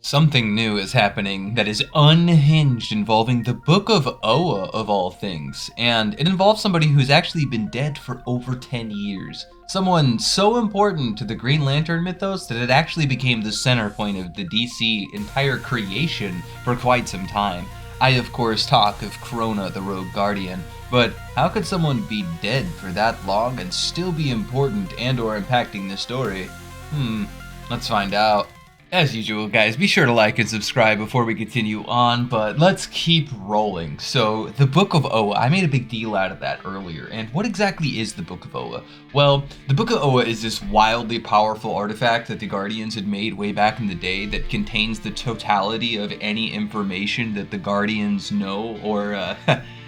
Something new is happening that is unhinged, involving the Book of Oa of all things, and it involves somebody who's actually been dead for over 10 years. Someone so important to the Green Lantern mythos that it actually became the center point of the DC entire creation for quite some time. I of course talk of Krona, the Rogue Guardian, but how could someone be dead for that long and still be important and or impacting the story? Let's find out. As usual, guys, be sure to like and subscribe before we continue on, but let's keep rolling. So, the Book of Oa, I made a big deal out of that earlier, and what exactly is the Book of Oa? Well, the Book of Oa is this wildly powerful artifact that the Guardians had made way back in the day that contains the totality of any information that the Guardians know, or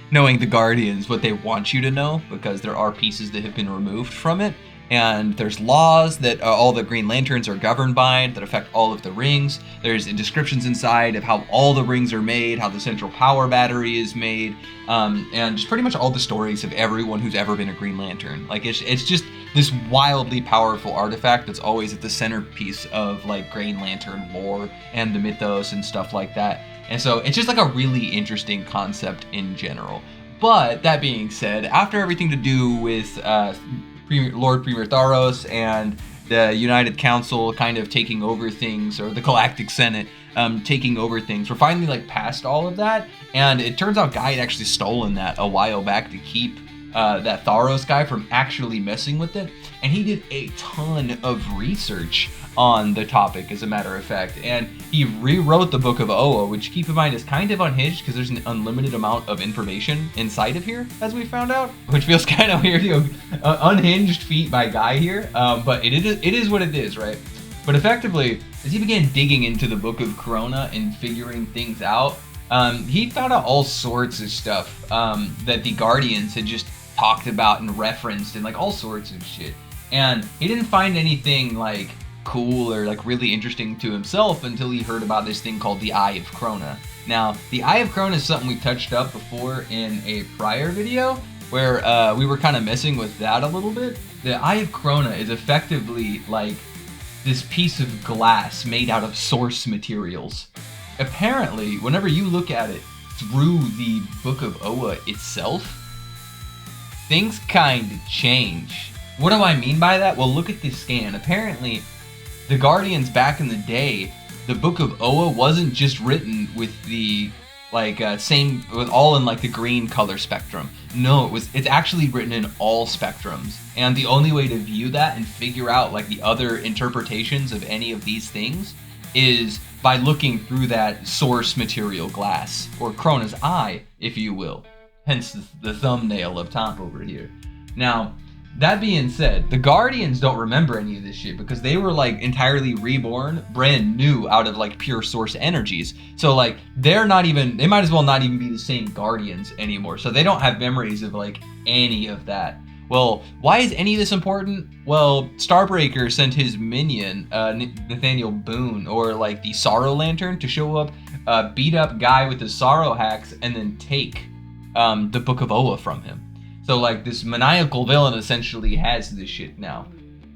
knowing the Guardians, what they want you to know, because there are pieces that have been removed from it. And there's laws that all the Green Lanterns are governed by that affect all of the rings. There's descriptions inside of how all the rings are made, how the central power battery is made, and just pretty much all the stories of everyone who's ever been a Green Lantern. Like, it's just this wildly powerful artifact that's always at the centerpiece of, like, Green Lantern lore and the mythos and stuff like that. And so it's just like a really interesting concept in general. But that being said, after everything to do with Lord Premier Tharos and the United Council kind of taking over things, or the Galactic Senate taking over things, we're finally like past all of that, and it turns out Guy had actually stolen that a while back to keep that Tharos guy from actually messing with it, and he did a ton of research on the topic, as a matter of fact, and he rewrote the Book of Oa, which, keep in mind, is kind of unhinged because there's an unlimited amount of information inside of here, as we found out, which feels kind of weird. Unhinged feat by Guy here, but it is what it is, right? But effectively, as he began digging into the Book of Krona and figuring things out, he found out all sorts of stuff that the Guardians had just talked about and referenced, and like all sorts of shit. And he didn't find anything like cool or like really interesting to himself until he heard about this thing called the Eye of Krona. Now, the Eye of Krona is something we touched up before in a prior video where we were kind of messing with that a little bit. The Eye of Krona is effectively like this piece of glass made out of source materials. Apparently, whenever you look at it through the Book of Oa itself, things kind of change. What do I mean by that? Well, look at this scan. Apparently, the Guardians back in the day, the Book of Oa wasn't just written with the with all in like the green color spectrum. No, it's actually written in all spectrums. And the only way to view that and figure out like the other interpretations of any of these things is by looking through that source material glass, or Krona's eye, if you will. Hence the thumbnail up top over here. Now, that being said, the Guardians don't remember any of this shit because they were like entirely reborn, brand new out of like pure source energies. So like they might as well not even be the same Guardians anymore. So they don't have memories of like any of that. Well, why is any of this important? Well, Starbreaker sent his minion, Nathaniel Boone, or like the Sorrow Lantern, to show up, beat up Guy with his Sorrow hacks, and then take the Book of Oa from him. So like this maniacal villain essentially has this shit now.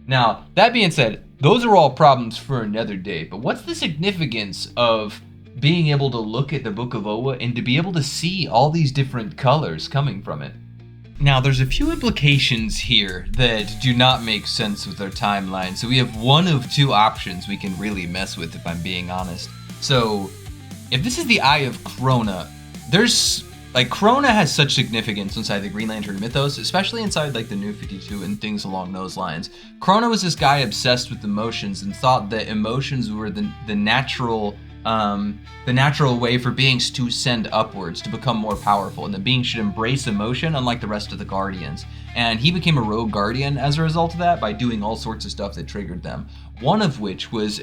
Now, that being said, those are all problems for another day, but what's the significance of being able to look at the Book of Oa and to be able to see all these different colors coming from it? Now, there's a few implications here that do not make sense with our timeline, so we have one of two options we can really mess with, if I'm being honest. So, if this is the Eye of Krona, Krona has such significance inside the Green Lantern mythos, especially inside like the New 52 and things along those lines. Krona was this guy obsessed with emotions and thought that emotions were the natural way for beings to ascend upwards, to become more powerful, and that beings should embrace emotion unlike the rest of the Guardians. And he became a rogue Guardian as a result of that by doing all sorts of stuff that triggered them. One of which was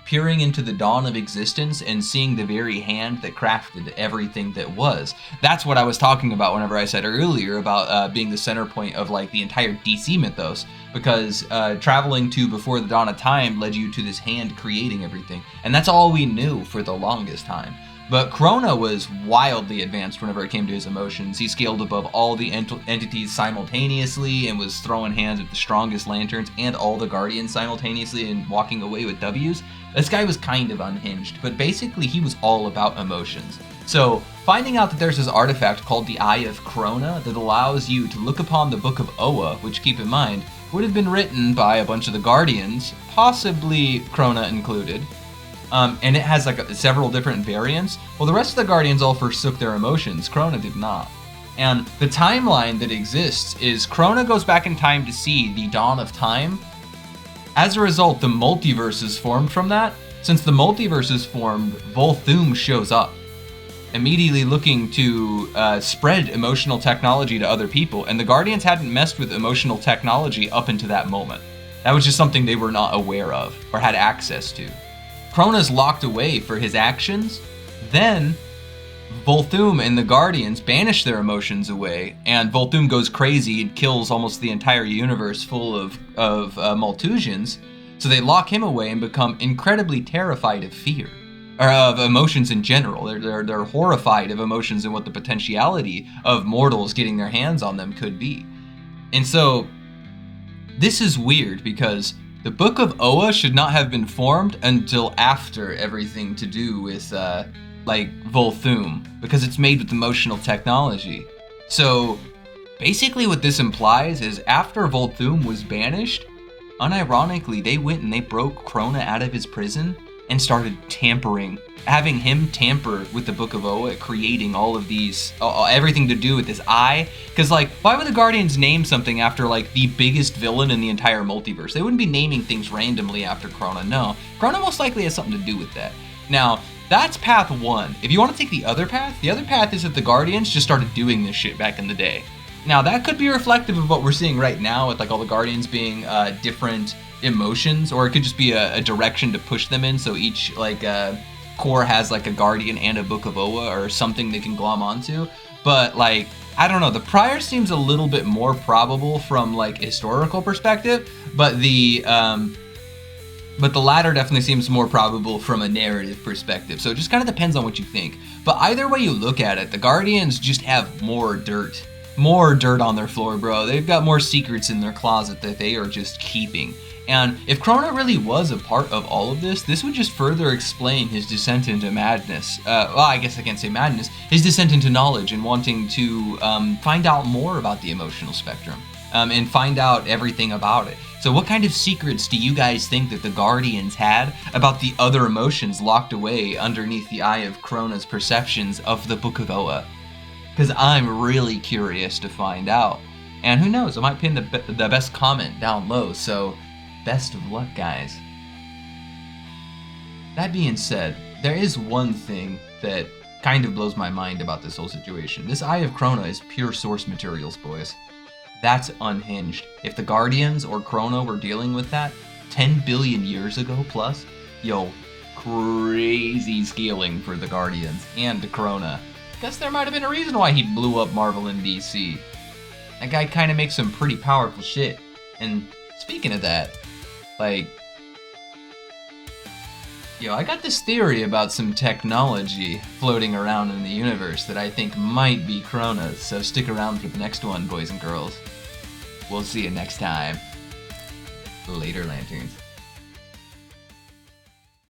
peering into the dawn of existence and seeing the very hand that crafted everything that was. That's what I was talking about whenever I said earlier about being the center point of like the entire DC mythos, because traveling to before the dawn of time led you to this hand creating everything. And that's all we knew for the longest time. But Krona was wildly advanced whenever it came to his emotions. He scaled above all the entities simultaneously and was throwing hands at the strongest lanterns and all the guardians simultaneously and walking away with W's. This guy was kind of unhinged, but basically he was all about emotions. So, finding out that there's this artifact called the Eye of Krona that allows you to look upon the Book of Oa, which, keep in mind, would have been written by a bunch of the Guardians, possibly Krona included, and it has like several different variants. Well, the rest of the Guardians all forsook their emotions. Krona did not. And the timeline that exists is Krona goes back in time to see the dawn of time. As a result, the multiverse is formed from that. Since the multiverse is formed, Volthoom shows up, immediately looking to spread emotional technology to other people, and the Guardians hadn't messed with emotional technology up until that moment. That was just something they were not aware of or had access to. Krona's locked away for his actions. Then Volthoom and the Guardians banish their emotions away, and Volthoom goes crazy and kills almost the entire universe full of Maltusians. So they lock him away and become incredibly terrified of fear. Or of emotions in general. They're horrified of emotions and what the potentiality of mortals getting their hands on them could be. And so, this is weird because the Book of Oa should not have been formed until after everything to do with, like, Volthoom, because it's made with emotional technology. So, basically what this implies is after Volthoom was banished, unironically, they went and they broke Krona out of his prison and started tampering, having him tamper with the Book of Oa, creating all of these, everything to do with this eye. Because, like, why would the Guardians name something after, like, the biggest villain in the entire multiverse? They wouldn't be naming things randomly after Krona, no. Krona most likely has something to do with that. Now, that's path one. If you want to take the other path is that the Guardians just started doing this shit back in the day. Now, that could be reflective of what we're seeing right now with, like, all the Guardians being different emotions, or it could just be a direction to push them in, so each like Corps has like a Guardian and a Book of Oa or something they can glom onto. But like, I don't know, the prior seems a little bit more probable from like historical perspective, but the latter definitely seems more probable from a narrative perspective. So it just kind of depends on what you think. But either way you look at it, the Guardians just have more dirt on their floor, bro. They've got more secrets in their closet that they are just keeping. And if Krona really was a part of all of this, this would just further explain his descent into madness. Well, I guess I can't say madness. His descent into knowledge and wanting to find out more about the emotional spectrum and find out everything about it. So what kind of secrets do you guys think that the Guardians had about the other emotions locked away underneath the Eye of Krona's perceptions of the Book of Oa? Because I'm really curious to find out. And who knows, I might pin the best comment down low, so best of luck, guys. That being said, there is one thing that kind of blows my mind about this whole situation. This Eye of Krona is pure source materials, boys. That's unhinged. If the Guardians or Krona were dealing with that 10 billion years ago plus, yo, crazy scaling for the Guardians and the Krona. Guess there might have been a reason why he blew up Marvel and DC. That guy kind of makes some pretty powerful shit. And speaking of that, like, yo, I got this theory about some technology floating around in the universe that I think might be Krona's, so stick around for the next one, boys and girls. We'll see you next time. Later, Lanterns.